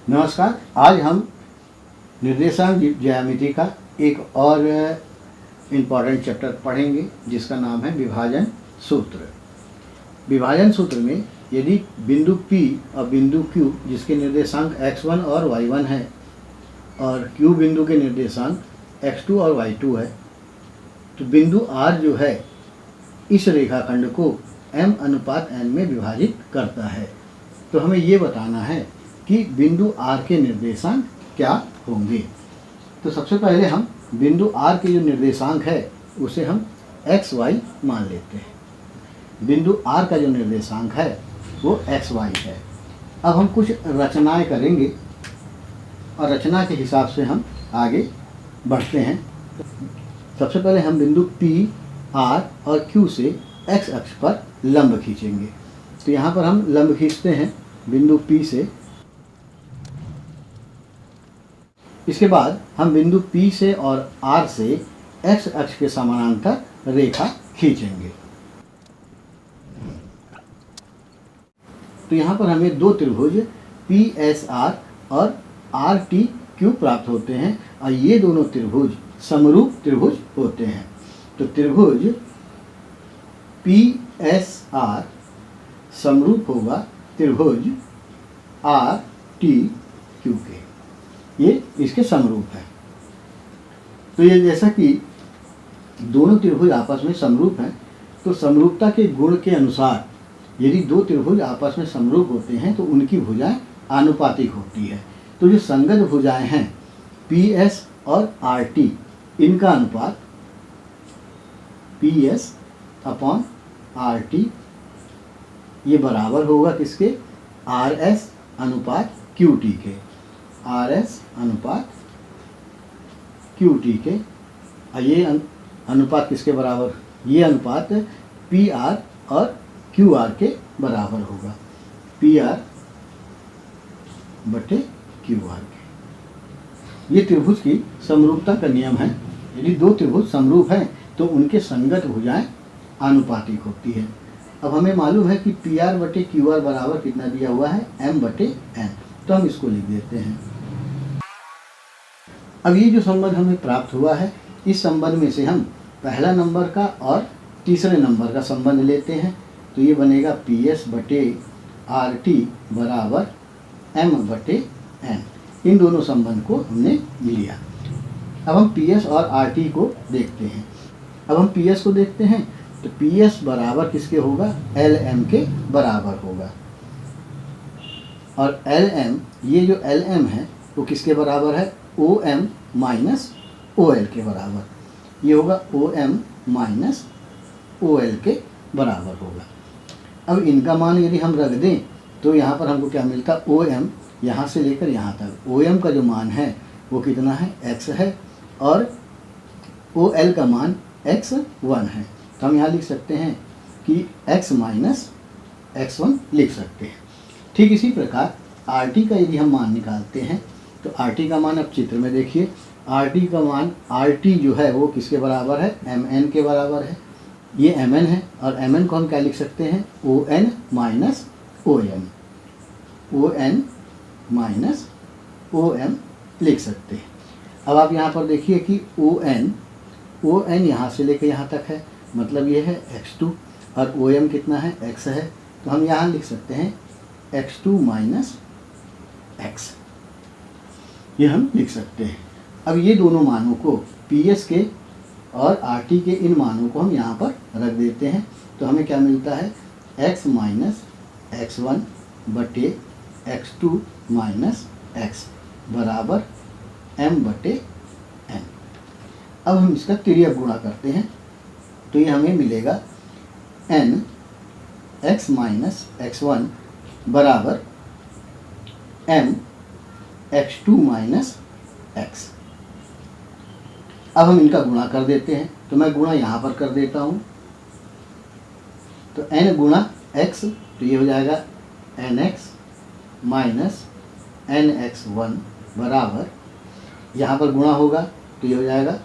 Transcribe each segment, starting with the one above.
नमस्कार। आज हम निर्देशांक ज्यामिति का एक और इम्पॉर्टेंट चैप्टर पढ़ेंगे जिसका नाम है विभाजन सूत्र। विभाजन सूत्र में यदि बिंदु P और बिंदु Q जिसके निर्देशांक x1 और y1 है और Q बिंदु के निर्देशांक x2 और y2 है, तो बिंदु R जो है इस रेखाखंड को m/n में विभाजित करता है। तो हमें ये बताना है कि बिंदु R के निर्देशांक क्या होंगे। तो सबसे पहले हम बिंदु R के जो निर्देशांक है उसे हम xy मान लेते हैं। बिंदु R का जो निर्देशांक है वो xy है। अब हम कुछ रचनाएं करेंगे और रचना के हिसाब से हम आगे बढ़ते हैं। सबसे पहले हम बिंदु P, R और Q से x अक्ष पर लंब खींचेंगे। तो यहाँ पर हम लंब खींचते हैं बिंदु P से। इसके बाद हम बिंदु P से और R से x अक्ष के समानांतर रेखा खींचेंगे। तो यहाँ पर हमें दो त्रिभुज PSR और RTQ प्राप्त होते हैं और ये दोनों त्रिभुज समरूप त्रिभुज होते हैं। तो त्रिभुज PSR समरूप होगा त्रिभुज RTQ के, ये इसके समरूप है। तो ये जैसा कि दोनों त्रिभुज आपस में समरूप हैं, तो समरूपता के गुण के अनुसार यदि दो त्रिभुज आपस में समरूप होते हैं तो उनकी भुजाएं आनुपातिक होती है। तो जो संगत भुजाएं हैं PS और RT, इनका अनुपात PS/RT ये बराबर होगा किसके? RS अनुपात QT के। RS अनुपात QT के। और ये अनुपात किसके बराबर? ये अनुपात PR और QR के बराबर होगा। PR/QR के। ये त्रिभुज की समरूपता का नियम है। यदि दो त्रिभुज समरूप हैं तो उनके संगत भुजाएं आनुपातिक होती है। अब हमें मालूम है कि PR/QR बराबर कितना दिया हुआ है? m/n। तो हम इसको लिख देते हैं। अब ये जो संबंध हमें प्राप्त हुआ है, इस संबंध में से हम पहला नंबर का और तीसरे नंबर का संबंध लेते हैं। तो ये बनेगा PS/RT बराबर m/n। इन दोनों संबंध को हमने लिया। अब हम PS और RT को देखते हैं। अब हम PS को देखते हैं तो PS बराबर किसके होगा? LM के बराबर होगा। और LM, ये जो LM है वो किसके बराबर है? OM माइनस OL के बराबर। ये होगा OM माइनस OL के बराबर होगा। अब इनका मान यदि हम रख दें तो यहाँ पर हमको क्या मिलता? OM यहाँ से लेकर यहाँ तक OM का जो मान है वो कितना है? X है और OL का मान X1 है। तो हम यहाँ लिख सकते हैं कि X माइनस X1 लिख सकते हैं। ठीक इसी प्रकार RT का यदि हम मान निकालते हैं तो RT का मान अब चित्र में देखिए। RT का मान, RT जो है वो किसके बराबर है? MN के बराबर है। ये MN है और MN को हम क्या लिख सकते हैं? ON minus OM। ON minus OM लिख सकते हैं। अब आप यहाँ पर देखिए कि ON यहाँ से लेकर यहाँ तक है, मतलब ये है x2 और OM कितना है? x है। तो हम यहाँ लिख सकते हैं x2 माइनस x, ये हम लिख सकते हैं। अब ये दोनों मानों को PS के और RT के इन मानों को हम यहाँ पर रख देते हैं। तो हमें क्या मिलता है? x माइनस x1 बटे x2 माइनस x बराबर m/n। अब हम इसका तिर्यक गुणा करते हैं तो ये हमें मिलेगा n x माइनस x1 बराबर m x2 माइनस x। अब हम इनका गुणा कर देते हैं। तो मैं गुणा यहाँ पर कर देता हूँ। तो n गुणा x, तो ये हो जाएगा nx माइनस nx1 बराबर, यहाँ पर गुणा होगा तो ये हो जाएगा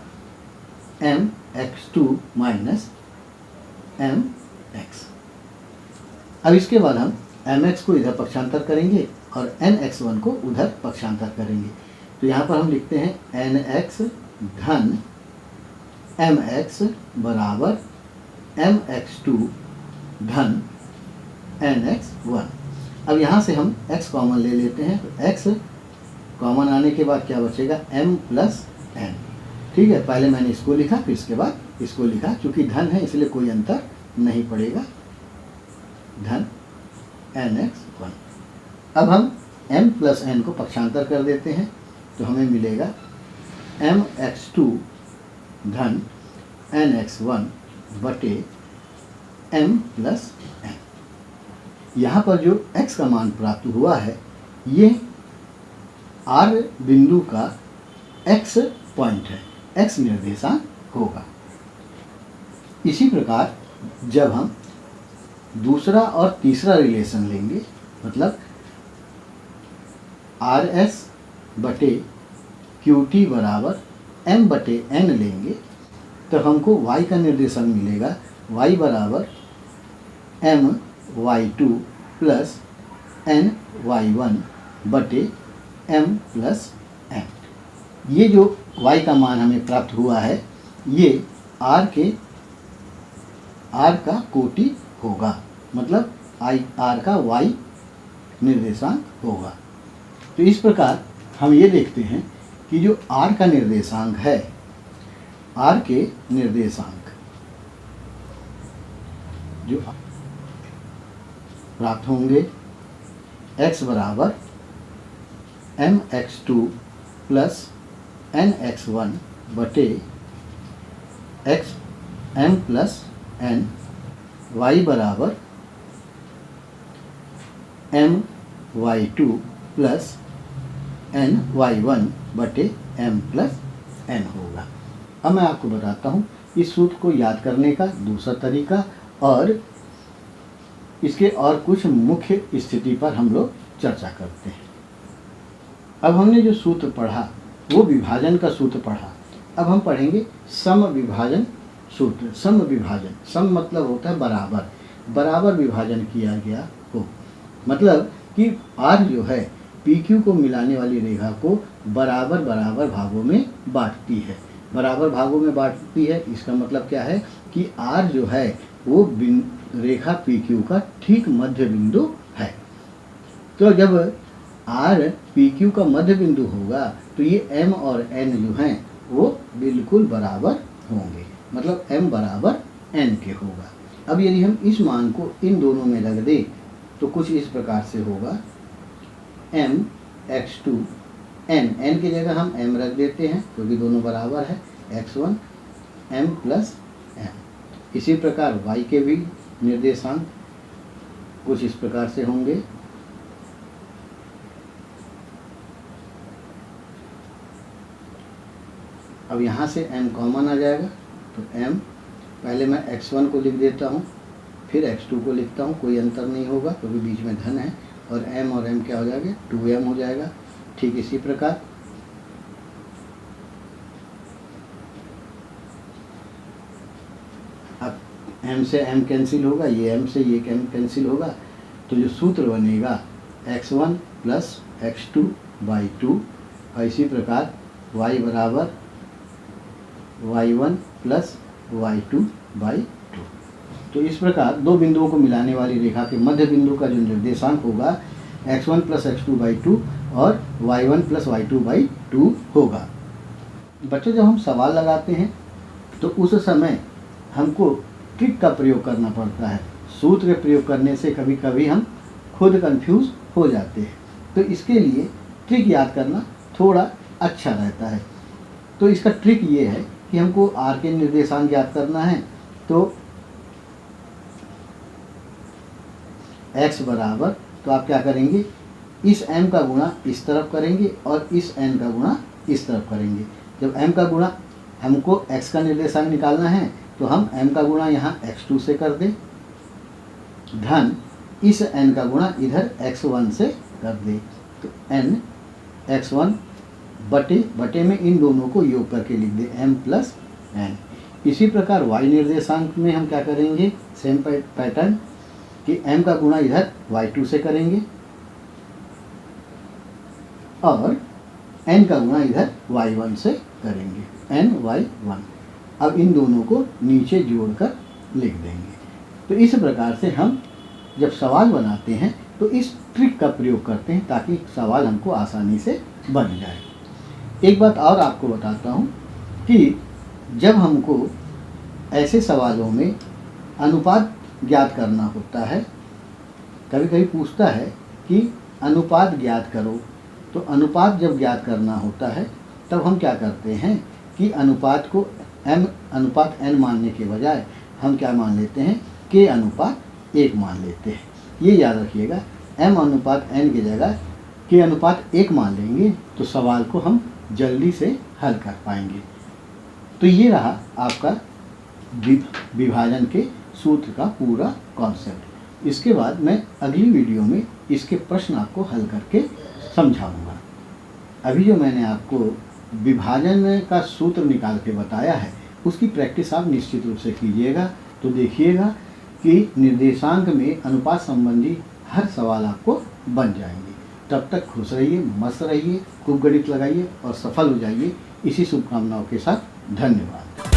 mx2 माइनस mx। अब इसके बाद हम mx को इधर पक्षांतर करेंगे और nx1 को उधर पक्षांतर करेंगे। तो यहाँ पर हम लिखते हैं nx धन mx बराबर mx2 धन nx1। अब यहाँ से हम x कॉमन ले लेते हैं, तो x कॉमन आने के बाद क्या बचेगा, m प्लस n। ठीक है, पहले मैंने इसको लिखा फिर इसके बाद इसको लिखा, चूँकि धन है इसलिए कोई अंतर नहीं पड़ेगा, धन nx1। अब हम m प्लस n को पक्षांतर कर देते हैं, तो हमें मिलेगा mx2 धन nx1 बटे m प्लस n। यहाँ पर जो x का मान प्राप्त हुआ है ये r बिंदु का x पॉइंट है, x निर्देशांक होगा। इसी प्रकार जब हम दूसरा और तीसरा रिलेशन लेंगे, मतलब RS बटे QT बराबर m बटे n लेंगे, तो हमको y का निर्देशांक मिलेगा, y बराबर my2 प्लस ny1 बटे m प्लस n। ये जो y का मान हमें प्राप्त हुआ है ये r का कोटि होगा, मतलब r का y निर्देशांक होगा। तो इस प्रकार हम ये देखते हैं कि जो r का निर्देशांक है, r के निर्देशांक जो प्राप्त होंगे x बराबर mx2 प्लस nx1 बटे x m plus n, y बराबर my2 प्लस ny1 बटे m प्लस n होगा। अब मैं आपको बताता हूँ इस सूत्र को याद करने का दूसरा तरीका, और इसके और कुछ मुख्य स्थिति पर हम लोग चर्चा करते हैं। अब हमने जो सूत्र पढ़ा वो विभाजन का सूत्र पढ़ा, अब हम पढ़ेंगे सम विभाजन सूत्र। सम विभाजन, सम मतलब होता है बराबर, बराबर विभाजन किया गया हो, मतलब कि R जो है PQ को मिलाने वाली रेखा को बराबर बराबर भागों में बांटती है। बराबर भागों में बांटती है इसका मतलब क्या है कि R जो है वो रेखा PQ का ठीक मध्य बिंदु है। तो जब R PQ का मध्य बिंदु होगा तो ये M और N जो हैं वो बिल्कुल बराबर होंगे, मतलब M बराबर N के होगा। अब यदि हम इस मान को इन दोनों में रख दें तो कुछ इस प्रकार से होगा, mx2 n की जगह हम m रख देते हैं क्योंकि दोनों बराबर है, x1 m प्लस m। इसी प्रकार y के भी निर्देशांक कुछ इस प्रकार से होंगे, अब यहाँ से m कॉमन आ जाएगा, तो m पहले मैं x1 को लिख देता हूँ फिर x2 को लिखता हूँ, कोई अंतर नहीं होगा क्योंकि बीच में धन है, और m और m क्या हो जाएगा, 2m हो जाएगा। ठीक इसी प्रकार अब m से m कैंसिल होगा, ये m से ये m कैंसिल होगा, तो जो सूत्र बनेगा x1 प्लस x2 बाई 2, और इसी प्रकार y बराबर y1 प्लस y2 बाई 2। तो इस प्रकार दो बिंदुओं को मिलाने वाली रेखा के मध्य बिंदु का जो निर्देशांक होगा x1 प्लस x2 बाई 2 और y1 प्लस y2 बाई 2 होगा। बच्चों जब हम सवाल लगाते हैं तो उस समय हमको ट्रिक का प्रयोग करना पड़ता है। सूत्र के प्रयोग करने से कभी कभी हम खुद कंफ्यूज हो जाते हैं, तो इसके लिए ट्रिक याद करना थोड़ा अच्छा रहता है। तो इसका ट्रिक ये है कि हमको r के निर्देशांक याद करना है, तो x बराबर, तो आप क्या करेंगे, इस m का गुणा इस तरफ करेंगे और इस n का गुणा इस तरफ करेंगे। जब m का गुणा, हमको x का निर्देशांक निकालना है तो हम m का गुणा यहाँ x2 से कर दें, धन इस n का गुणा इधर x1 से कर दें, तो n x1 बटे में इन दोनों को योग करके लिख दें m प्लस n। इसी प्रकार y निर्देशांक में हम क्या करेंगे, सेम पैटर्न कि m का गुणा इधर y2 से करेंगे, और n का गुणा इधर y1 से करेंगे, ny1। अब इन दोनों को नीचे जोड़कर लिख देंगे। तो इस प्रकार से हम जब सवाल बनाते हैं तो इस ट्रिक का प्रयोग करते हैं ताकि सवाल हमको आसानी से बन जाए। एक बात और आपको बताता हूँ कि जब हमको ऐसे सवालों में अनुपात ज्ञात करना होता है, कभी कभी पूछता है कि अनुपात ज्ञात करो, तो अनुपात जब ज्ञात करना होता है तब हम क्या करते हैं कि अनुपात को m अनुपात n मानने के बजाय हम क्या मान लेते हैं, k अनुपात 1 मान लेते हैं। ये याद रखिएगा, m अनुपात n की जगह k अनुपात 1 मान लेंगे तो सवाल को हम जल्दी से हल कर पाएंगे। तो ये रहा आपका विभाजन के सूत्र का पूरा कॉन्सेप्ट। इसके बाद मैं अगली वीडियो में इसके प्रश्न आपको हल करके समझाऊंगा। अभी जो मैंने आपको विभाजन का सूत्र निकाल के बताया है उसकी प्रैक्टिस आप निश्चित रूप से कीजिएगा, तो देखिएगा कि निर्देशांक में अनुपात संबंधी हर सवाल आपको बन जाएंगे। तब तक खुश रहिए, मस्त रहिए, खूब गणित लगाइए और सफल हो जाइए। इसी शुभकामनाओं के साथ धन्यवाद।